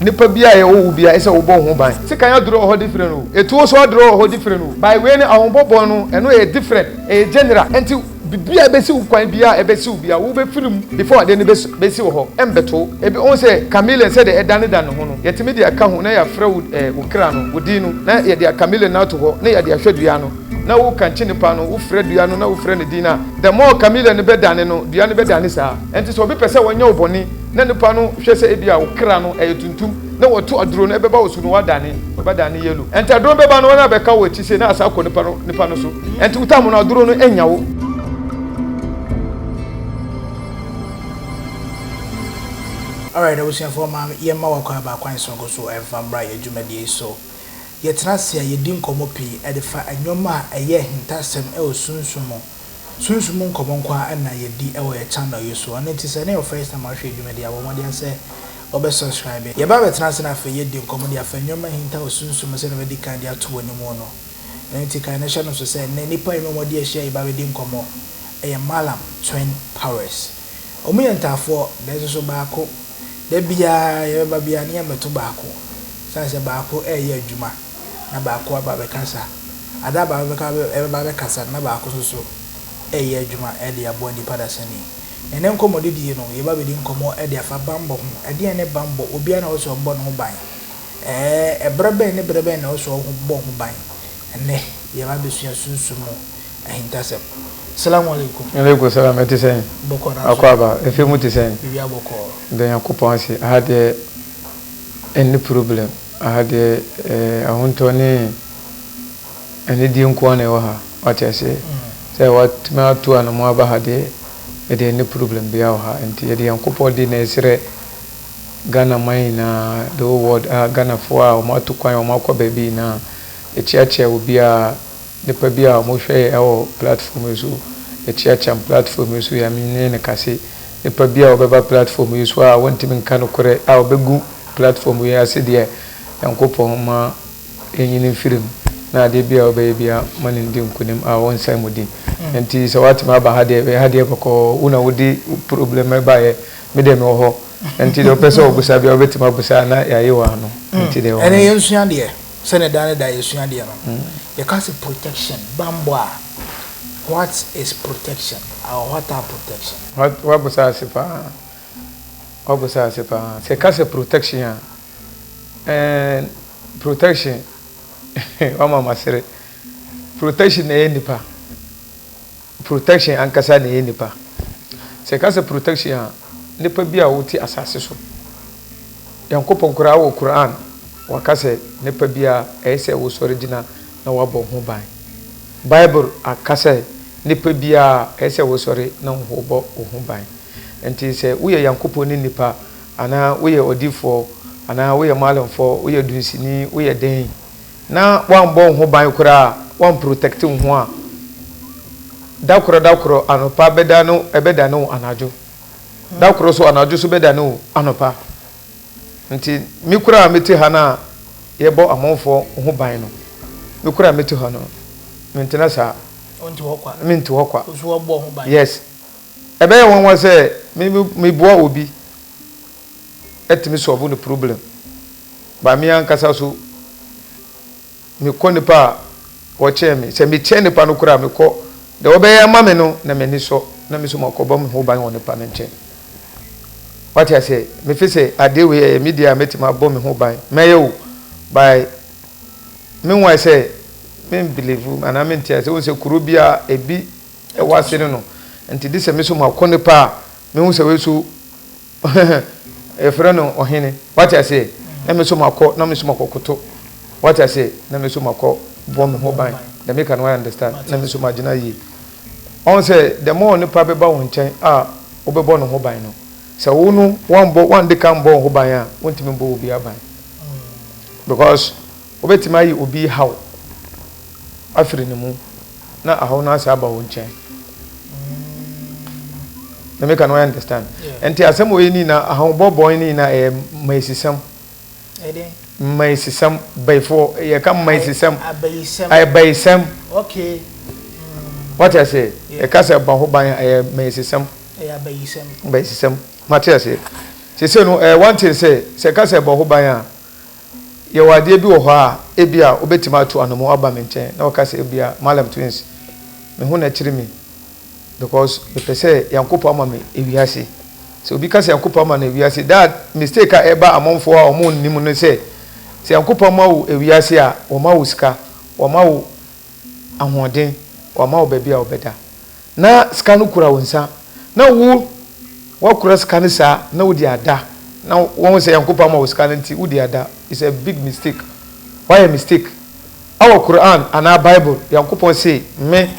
nipa bia ye wo bia ese wo bo ho ban se kan adro ho different o etu so adro ho different o by way ne ahonbobon no eno e different e general enti bibia besi wo kwan bia e besi wo bia wo be firim before de ne besi wo ho embeto ebi on se Camille se de edane dan ho no yetimi de aka ho na ya fra wo kra no wo din no na ye de Camille na to ho na ye de ahwedua no na wo kanchi nipa no wo fra dua no na wo fra ne din na the more Camille ne be dane no dua ne be dane saa enti so obi pese wonya oboni na nipa no hwese ebia wo kra no etuntum na wo to aduro no ebeba wo su no wadane obadane yelo enti aduro beba no na be ka wo chi se na asa ko nipa no so enti utam no aduro no enya wo. Alright, I was here for my yema wakwa ba kwan so go so emfambra ye dwumade so ye trase ye din komo pi e de fa anwoma eye hintasem e osunsumo sunsumo nkomo kwa na ye di e wo ye channel ye so and it is any of first time I hwe dwumade abo mo de say obe subscribe ye ba trase na fa ye din komo de afa anwoma hinta osunsumo se no be di kan dia to woni mo no enti kan na hye no so say na nipa imo mo de hye ba be din komo e malam twin powers omuyentafo de so ba ko de bia ye ba bia ne meto baako sanse baako eye adwuma na baako aba be kasa ada ba be ka be kasa na baako so eye adwuma e de abo ni padasani ene nkomo de die no ye ba be di nkomo e de afa bambo ho e de ne bambo obi na wo so mbo no ban brebe na wo so ho bo ho ban ene ye ba be sua sunsumo ahintasem. Assalamu alaikum. Alaikum salam etisen. Boko na. Akwaba efe mutisen. Bibia boko. Den yakopon si I had any problem. I had ahunto ni eni di nko na wo ha. What I say. Say what me atu an mo aba ha de any problem bia wo ha enti ye de yakopon di na esire Ghana man na the world Ghana for a mo atu kwan o mo akọ baby na echiache obi a nipa bia mo hwe e platform so echiacha platform so ya mine ne kase nipa bia obeba platform so a wontimi nka no kore a obegu platform ya ase de yankopon ma enyini firim na de bia obey bia mani ndi nkunim a won sai mudi enti so wat ma ba hade bako una wodi problem ba ye me de me ho enti de pese obusa bia obetima busa na ya yewa no enti de ho ene yensu de sene dane da yesu de no you can say protection bamboa. What is protection or what are protection? What was I say say kase protection and protection mama sere protection e nipa protection ankasa ne nipa se kase protection nipa bia wuti asase so yankopon kura wo Quran wakase nipa bia ese wo original na wabo ho ban Bible akase nipa bia ese wo sori na ho bo ho ban enti se wo ye yankopon ni nipa ana wo ye odifo ana wo ye malamfo wo ye dunsini wo ye den na wan bo ho ban kura wan protect ho a dakoro anopa beda no ebeda no anajo dakoro so anajo so beda no anopa nti mi kura meti ha na ye bo amonfo ho ban no mi kura meti ha no mentina sa minti hokwa so bo ho ban yes ebe ye won say mi boa obi etimi solve the problem ba mi ankasa so mi koni pa wo che mi se mi che ni pa no kura mi ko de obeye ma me no na mani so na mi so makobo mi ho ban won pa na nche what I say me fi say ade we media metima bo mi ho ban meyo by me won say me believe and I mean say won say kurubia ebi e wasere no enti dis me so makoni pa me won say we so e freno ohene what I say na me so makọ na me so makokoto what I say na me so makọ bo mi ho ban the make can understand na me so magina yi on say the more ni pa be ba won chen obebo no ho ban no se wonu one de kan bo ho ban a wontimi bo obi aban because obetima yi obi how afiri ni mu na aho na asa ba won chen the make can understand enti asem we ni na aho bobo ni na maisisam maisisam before ye kam maisisam abaisam okay what I say e ka se ba ho ban maisisam abaisam maisisam Matthias say no one thing say ka say bo ho ban a ye wade bi wo ho a ebia obetima ato anomo aba me nchen na ka say ebia malam twins me ho na chiri me because me pese yankopo ama me ewiase so obi ka say yankopo ama na ewiase that mistake a eba amonfo a omo nnim no say yankopo ama wo ewiase a o ma wo sika o ma wo ahoden o ma wo baby a obeda na sika no kura wonsa na wo wakura sika no sa na wo di ada na won say yankopo ama wo sika nti wo di ada is a big mistake. Why a mistake? Our Quran and our Bible yankopo say me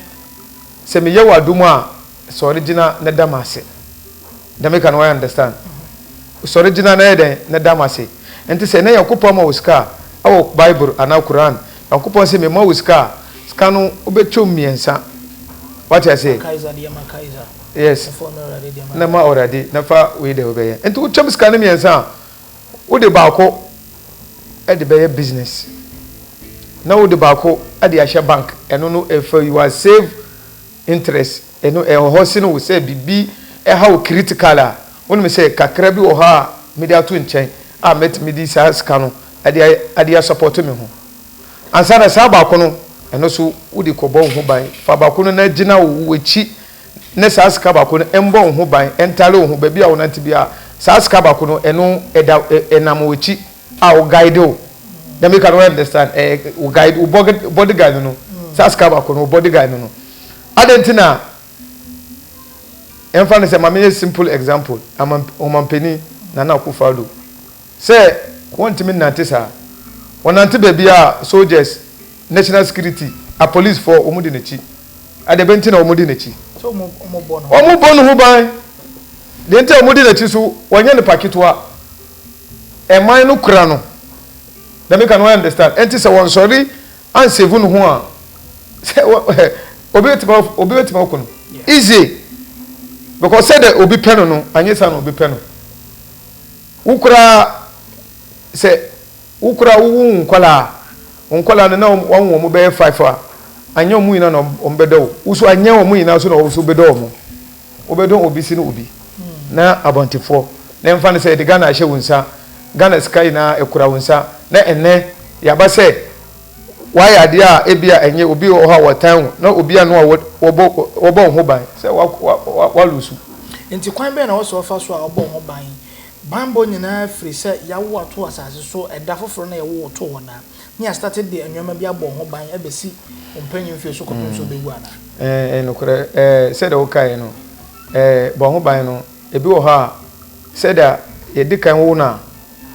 se me yewa dumu a so original na damase da me kan why understand so original na eden na damase enti se na yankopo ama wo sika our Bible and our Quran yankopo say me ma wo sika no obetwom miensa. What I say? Yes. Na ma already na fa we dey obey. Enti wo twom sika no miensa wo de baako e de be business. Na wo de baako e de ahye bank eno no e fa you are save interest eno e ho se no wo say bibi e ha wo critical a wonu me say kakra bi wo ha me dey ato nchen a met me di sa sika no ade support me ho. Ansa na sa baako no eno so wo de kobo ho ban fa baako no na gina wo wachi ne sa sika baako no embo ho ban entale ho ba bia wo nanti bia sa sika baako no eno enam wachi a wo guide o dem you can understand wo guide wo bodyguard no sa sika baako no bodyguard no adentina emfa ne se mame simple example omampeni na akufado say want me nantisa wonante ba bia soldiers national security a police for omudi nechi adebenti na omudi nechi so omo bono hu ban de nte omudi nechi so wonye ne paketwa e man no kura no dem you can understand enti se won sorry an save no ho a obiwetima okuno easy because said that obi peno no anyesa no obi peno ukura se ukura wu nkwala no na won mo be 5 a anya mu ina no ombedo uso anya mu ina so na uso bedo obedo obi si no obi na abontifo na mfa ne se de Ghana ahye wonsa Ghana sky na ekura wonsa na enne ya ba se why ade a ebia enye obi o ha watan na obi anu obo ho ban se wa lusu enti kwan be na wo so fa so a obo ho ban bambo nyina free se ya wo ato asase so eda foforo na ye wo to wona ni started the enwema bi abo ho ban abesi ompanyin fie so kopon so bewu ana no kore se de wo kai no bo ho ban no ebi wo ha se da ye dikan wo na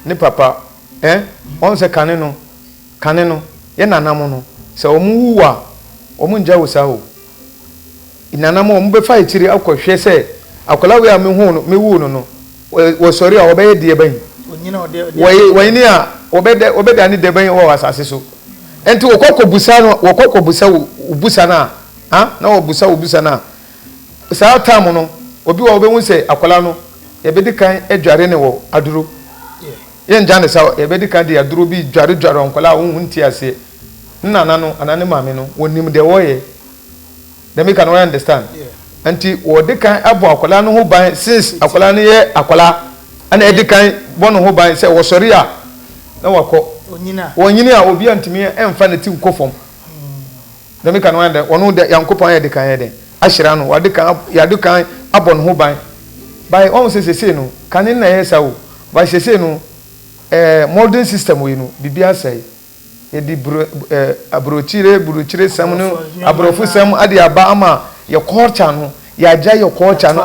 ni papa on se kane no ye nanam no se omu wuwa omu nja wo sa ho inanam omu be fa itiri akohwe se akola we a me hu no me wu no wo sori a obeye de ban onyina ode wo ni a obeda ni de ban wo asase so enti wo kokobusa no wo kokobusa ubusa na na wo busa na sa time no obi wo be hu se akola no ye be dikan adware ne wo aduro ye nja ne sa ye be dikan de aduro bi dware onkola wo hunti ase nana no anane mame no wonim de wo ye dem you can understand anti wo de kan abo akola no ho ban since akola no ye akola ana e de kan bo no ho ban se wo sori a na wako onyini a obi antimi emfa ne ti nkofom dem you can understand wono de yankopon ye de kan ye de ahyira no wa de kan ya de kan abo no ho ban by on se no kanin na ye sa wo ba se no modern system we no bibia sai yedi abrochire sam no abrofu sam ade aba ama ye culture no ya ja ye culture no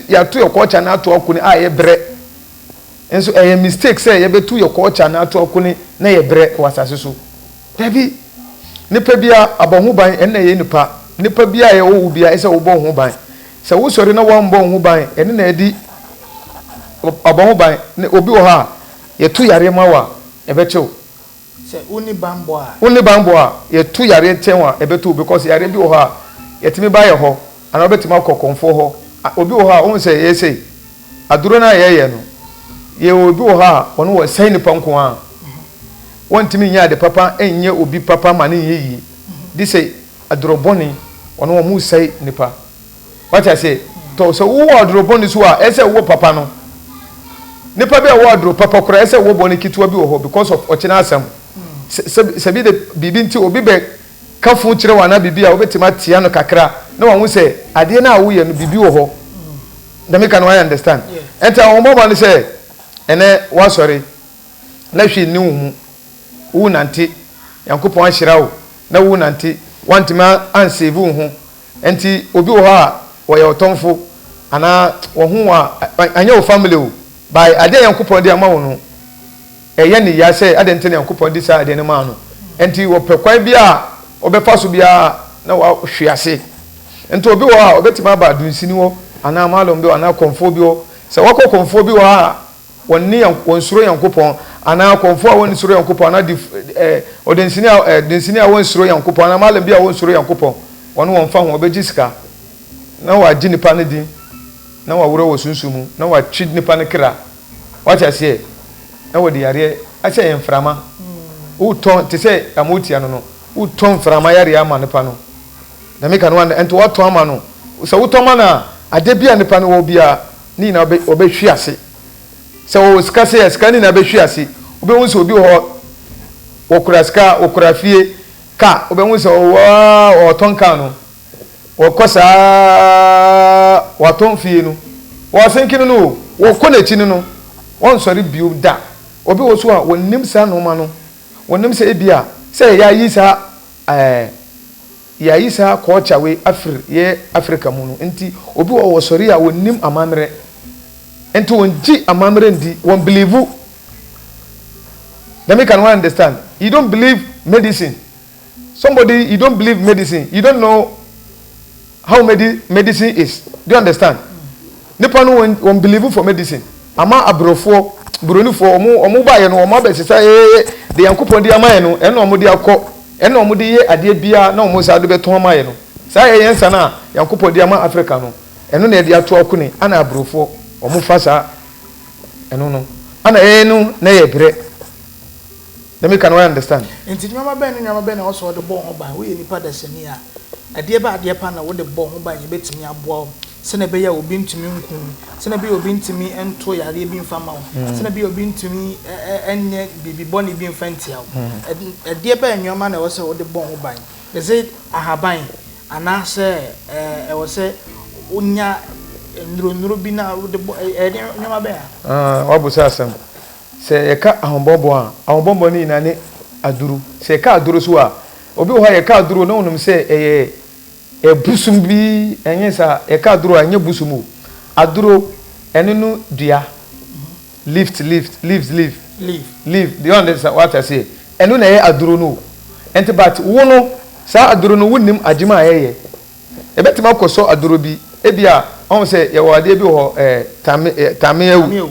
ya to ye culture na to okuni ye bre enso mistake say ye betu ye culture na to okuni na ye bre wasase so baby nipa bia abonhu ban enne ye nipa bia ye wo bia ese wo bonhu ban se wo sori na wo bonhu ban enne na edi abonhu ban obi wo ha ye tu yare mawa ebecho se uni bambo a ye tu yare tenwa ebeto because yare bi wo ha yetimi ba ye ho ana obetima kokonfo ho obi wo ha on se ye sei aduro na ye no ye obi wo ha ono wo sai ni panko a wontimi nya de papa enye obi papa ma ne yeyi di sei aduro boni ono wo mu sai nipa what I say to so wo aduro boni so a ese wo papa no nipa be wardro papa kora ese wo boni kitwa bi wo ho because of ochina asem se bi de bibi nti obi be kafu kire wana bibi a obetima tia no kakra na wo hu se ade na wo ye no bibi wo ho na me can I understand enta wo mo ni se ene wa sorry na hwe ni wu nante yankopon ahyira wo na wu nante wantima ansave wo ho enti obi wo ha wo ye otonfo ana wo hu anya wo family wo by ade yankopon de ama wo no eye ni ya se ade ntene yankopon di sa ade ne ma no enti wo pekwan bia obefa so bia na wa hwiase enti obi wo ha obetima ba dunsini wo ana malom bi ana konfo bi wo se wako konfo bi wo ha wonni wonsuro yankopon ana konfo a wonni suro yankopon ana densini a wonsuro yankopon ana malom bi a wonsuro yankopon wono wonfa ho obejisika na wa gi nipa ne din na wa wuro wo sunsumu na wa twi nipa ne kra wacha se na wo di yare acha yen frama uton te se amutia no uton frama yare ama nipa no na me kan wan ento waton ama no se uton ma na ade bia nipa no wo bia ni na obehwi ase se wo sika se sika ni na behwi ase obehun se obi wo kura sika wo kura fie ka obehun se wo ton ka no wo kosa wo ton fie no wo senkinu no wo kona chi no won sori biu da obi wo so a wonnim sa no ma no wonnim se ebia se ya yi sa ya yi sa culture we Africa mu no enti obi wo sori a wonnim amamre enti wonji amamre ndi won believe let me can understand you don't believe medicine somebody you don't believe medicine you don't know how medicine is do you understand nipa no won believe for medicine ama abrofo bronifo omo ba ye no omo abesisa de yankopon di amaye no eno omo di akọ eno omo di ye ade bia na omo sa do beton amaye no sa ye yensa na yankopon di ama Africa no eno na de ato akune ana abrofo omo fasa eno no ana enu na ye bre let me can I understand enti nyama ben na so de bon ho ba we nipa da sani a ade ba ade pa na wo de bon ho ba ye betimi aboa se na be ya obi ntimi nkun se na be obi ntimi ento yare bi mfa ma wo se na be obi ntimi enye bibi boni bi mfa ntia wo ade ba nyoma na wo se wo de bon ho ba ye ze ahaban ana se wo se unya nuru bi na wo de nyoma be wabusa asem se yeka ahombombo ni na ne aduru se ka aduru so a obi ho yeka aduru na onum se busum bi enye sa yeka aduru anye busumu aduru enenu dua lift do you understand what I say enu na ye aduru no enti but wono sa aduru no wonnim agima ayeye ebetima koso aduru bi ebia on se ye wade bi ho tame ewu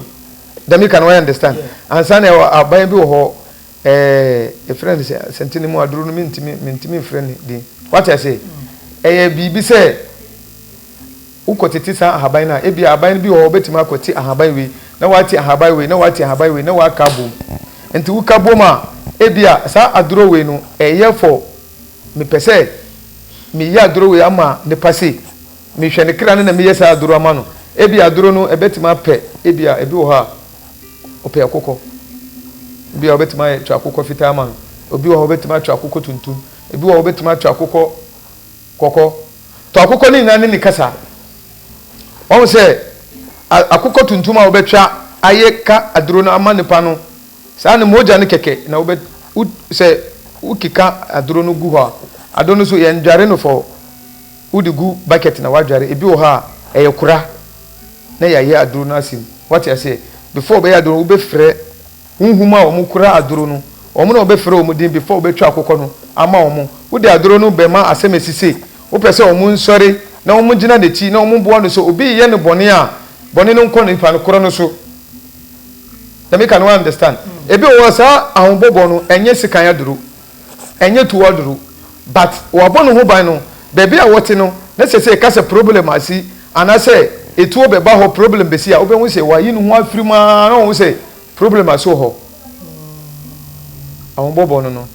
dami can I understand and san aban bi ho a friend say sentini mu aduru no mintimi friend di what I say bibi say ukotiti sa ahaban na ebia aban bi ho betima akoti ahaban we na wati ahaban we na wakabo enti ukabo ma ebia sa aduru we no for me pese me ya aduru we ama ne pase me hwe ne kra na me yesa aduru ama no ebia aduru no ebetima pe ebia ebi ho ha ope akoko bi obetima ya twa akoko fitama obi wo obetima twa akoko tuntum ebi wo obetima twa akoko koko to akoko ni na ni kasa o se akoko tuntum a obetwa ayeka aduro no ama nipa no sa ne moja ne keke na obet se ukika aduro no gu ha adono so ye ndware no fo udigu bucket na wadware ebi wo ha eyekura na ye aduro no asim what you say before be aduro ube frɛ nhuma omukura aduro no omo na obe frɛ omudin before obe twa akokɔ no ama omo wo de aduro no be ma asemesise wo pɛ sɛ omo nsɔre na omo gina de ti na omo boa no so obi ye ne bɔne a bɔne no nkɔ no ipa no korɔ no so na me can understand ebi wo sa ahombobo no enye sikan aduro enye tuwa aduro but wo abɔ no ho ban no bebi a wote no na sɛ ka sɛ problem asi ana sɛ etuo be ba ho problem be si a obe hu se wa yi no ho afiri ma na hu se problem aso ho awon bobo no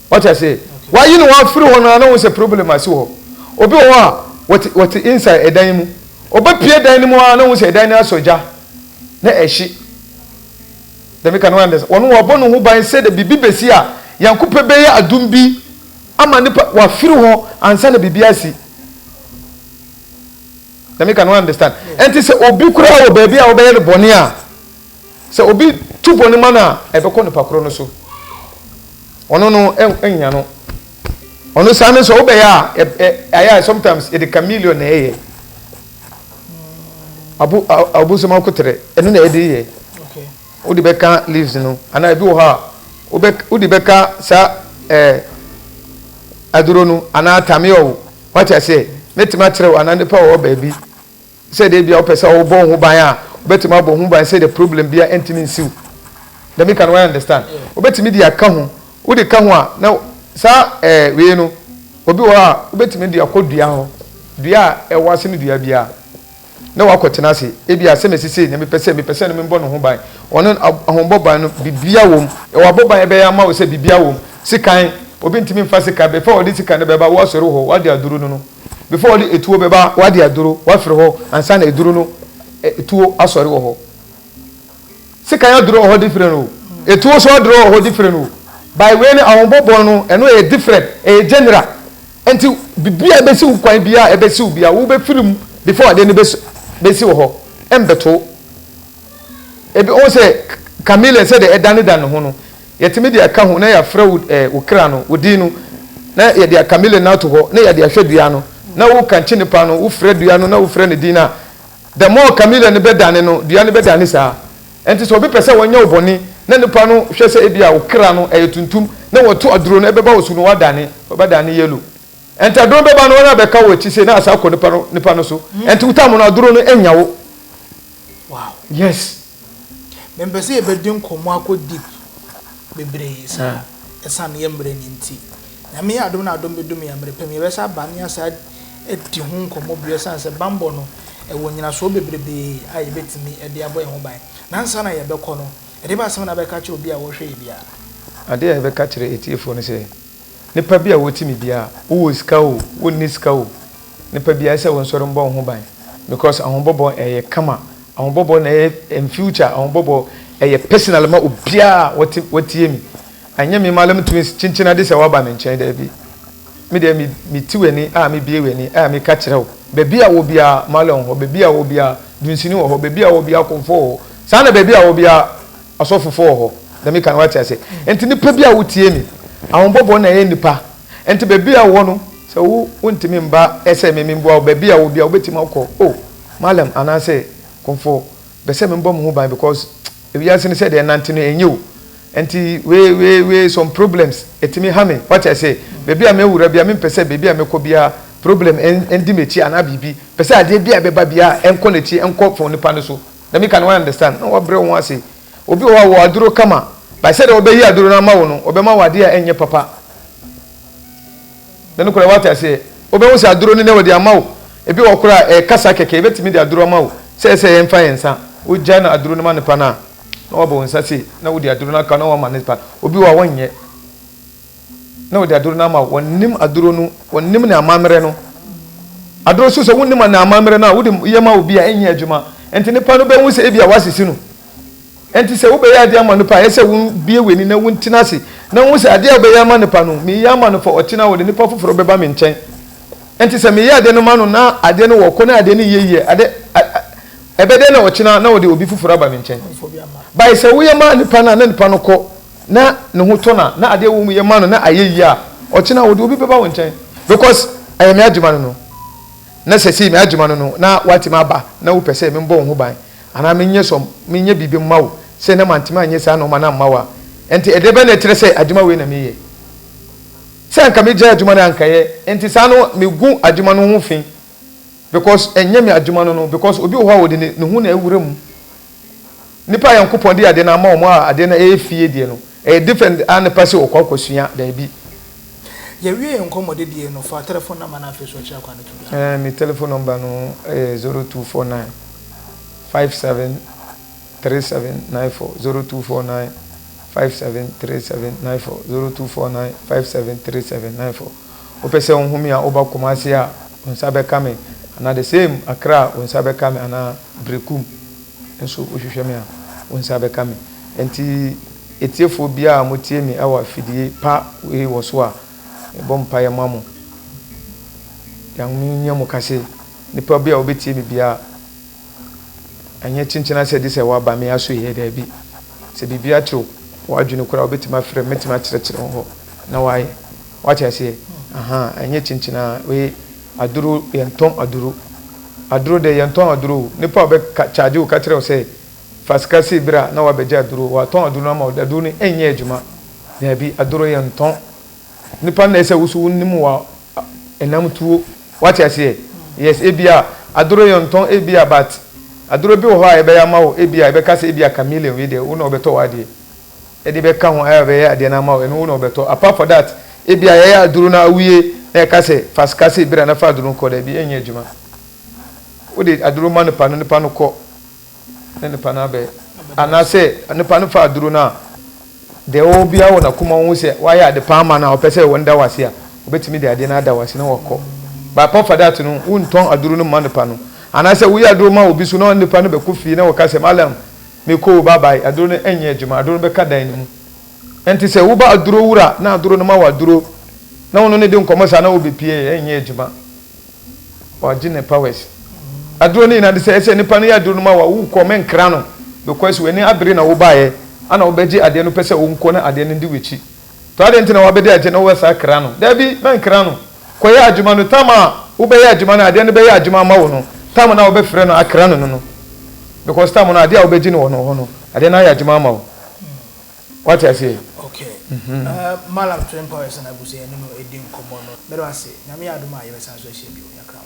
what I say wa yi no ho afiri ho na hu se problem aso ho obi ho a what inside edan mu obe pie dan mu a na hu se edan na soja na ehyi the make no understand ono wo bonu ho ban say the bibi besi a yankope be ya adum bi ama nipa wa firi ho ansa na bibi asi the make no understand enti say obi kura wo ba bi a wo be ye boni a say obi tu boni mana e be ko nipa kuro no so ono no enya no ono sane so wo be ya aya sometimes e de chameleon na eye abu so ma kotere eno na e de ye odi beka leaves no ana bi wo ha odi beka sa aduro no ana tame o what I say metima kire wo ana ne pa wo ba bi say de bia wo pesa wo bon ho ban a betima bon ho ban say the problem bia entimi nsiu the me can understand wo betimi dia ka ho wo de ka ho a na sa we no obi wo ha wo betimi dia kodua ho dua e wase ne dua bia na wakotena se ebia se mesisi na mepese no membo no ho ban ono ahombo ban no bibia wom e waboban e be ya ma wo se bibia wom sikan obi ntimi mfa sika before odi sika ne beba wo soro ho wade aduru no before odi etuo beba wade aduru wafere ho ansa na eduru no etuo asori wo ho sika ya duru ho different o etuo so duru ho different o by way ne ahombo bon no eno e different e general enti bibia be si kwan bia e be si bia wo be firim before ade ne besi wo ho embeto ebi o se Camille said the edane dan ho no yetimi de aka ho na ya fra wo kra no wodi no na ye de Camille na to ho na ye de ahwedua no na wo kanche nipa no wo fra dua no na wo fra ne di na the more Camille ne bedane no dua ne bedane saa enti so obi pese wonya oboni na nipa no hwe se ebia wo kra no etuntum na wo to aduro no ebeba wo su no wadane obadane yelo enti aduro beba no na beka wo chi se na asa ko nipa no so enti utamu no aduro no enyawo wow yes member say ebedin komo akodi bebre sa esa ne yembre ni nti na me adom na adom bedum yembre pem yebesa bani asa edi hu komo bia san se bambo no e wonyina so bebrebe a yebetimi e de aboy ho ban nansa na yebekọ no e de ba asem na beka kire obi a wo hwe bia ade ya beka kire etiefo no se nipa bia wotimi bia wo sika o wo ni sika o nipa bia se won soro mbo ho ban because ahombobo eye kama ahombobo na in future ahombobo eye personal ma obia wotie mi anya mi malam twins chinchina de se waba me nchen da bi me de mi tiweni a me bieweni a me ka kire o bebi a wo bia malam ho bebi a wo bia dunsini wo ho bebi a wo bia konfo ho sana bebi a wo bia asofofo ho da me kan wati ase enti nipa bia wotie mi ahombobo na eye nipa enti bebi a wo no se wo ntimi mba ese me mbo bebi a wo bia obetima akọ oh malam anase konfo be se me mbo mo ban because if you ask me say the nantino enyu enti we some problems etimi hame what I say bebi a me wura bia me pese bebi a me ko bia problem endi mechi ana bibi pese ade bia beba bia enko nechi enko fon nipa no so na me can understand no obre won ase obi o wa aduro kama by say obe yi aduro na ma wo no obe ma wade a enye papa then ko what I say obe wo se aduro ni na wade ama wo ebi wo kura kasa keke betimi de aduro ma wo se enfa yensa wo jana aduro no ma nipa na na obo nsa se na wo de aduro na ka na wo ma nipa obi wa wonye na wo de aduro na ma wonnim aduro no wonnim na amamere no aduro so wonnim na amamere na wo de yema obi a enye adwuma enti nipa no be hu se ebi a wasisi no enti se wo be ya de ama nipa ye se wo bie weni na wo ntina se na wo se ade a be ya ama nipa no me ya ama no for otina wo de nipa foforo be ba me nchen enti se me ya de no ma no na ade no wo ko na ade no yeye ade ebede na otina na wo de obi foforo aba me nchen by se wo yema nipa na nipa no ko na ne ho to na ade wo mu yema no na ayeyi a otina wo de obi be ba wo nchen because ayemi adwuma no na se si me adwuma no na wati ma ba na wo pese me mbo ho ban ana menye bibi mmawo se na mantima anye sa no ma na mmawa enti edebe na tire se adwuma we na meye se anka me gya adwuma na anka ye enti sa no me gu adwuma no ho fin because enye me adwuma no because obi wo ha wo de ne hu na ewure mu nipa yankopon de ade na ma omo a ade na efie die no different an pase okwakwasua da bi ye wie enkomode die no fa telephone number na afiso chia kwa no mi telephone number no 0249 573794 0249 573794 0249 573794 opese onhumi a oba komase a onsa be kame na the same Accra onsa be kame ana Brekum enso ohwehwe me a onsa be kame enti etiefo bia motie mi awa fidie pa we wo so a bompa ye mamu yang nyamo kase nipa bia obetie mi bia anya chinchina se di se wa ba me aso ye da bi se bibia tro wadwene kura obetima frɛ metima kyerɛkyerɛ ho na waye wacha se aha anya chinchina we aduro yenton aduro de yenton aduro nipa obe charge o ka kyerɛ o se faskasi bra na wabeja aduro wa ton aduro ma aduro ni enye adwuma na bi aduro yenton nipa na ese wusu nim wa enam tuo wacha se yes ebia aduro yenton ebia but aduro bi wo ha ebe ya ma wo ebia ebe ka se ebia chameleon we de wo na obeto wade e de be ka ho ebe ya de na ma wo eno wo na obeto apart for that ebia ya aduro na awie na ka se faskasi bra na fa aduro ko da bi enye adwuma wo de aduro ma no pa no ko ne pa na be anase ne pa no fa aduro na de obia wo na kuma wo se wa ya de pa ma na opese wonda wase a obetimi de ade na da wase na wokọ ba pa for that no wonton aduro no ma ne pa no anase wo ya aduro ma obi so na ne pa no be ku fi na wo ka se malam me ko bye bye aduro no enye adwuma aduro be ka dan ni mu enti se wo ba aduro wura na aduro no ma wa aduro na wono ne de nkomo sa na wo be pie enye adwuma wa gine powers aduro ni na de se nipa no ya aduro no ma wa wo komen kra no because when abiri na wo baaye ana wo beji ade no pese wo nko na ade no ndi wechi to ade ntina wo bedi age no wo sa kra no da bi man kra no ko ya adwuma no tama wo be ya adwuma na ade no be ya adwuma ma wo no tama na wo be frɛ no akra no because tama na ade a wo beji no wo no ade na ya adwuma ma wo what I say okay malam 20 powers na busi enu no edin komo no bero ase na me aduma ye besan so hye bi o yakra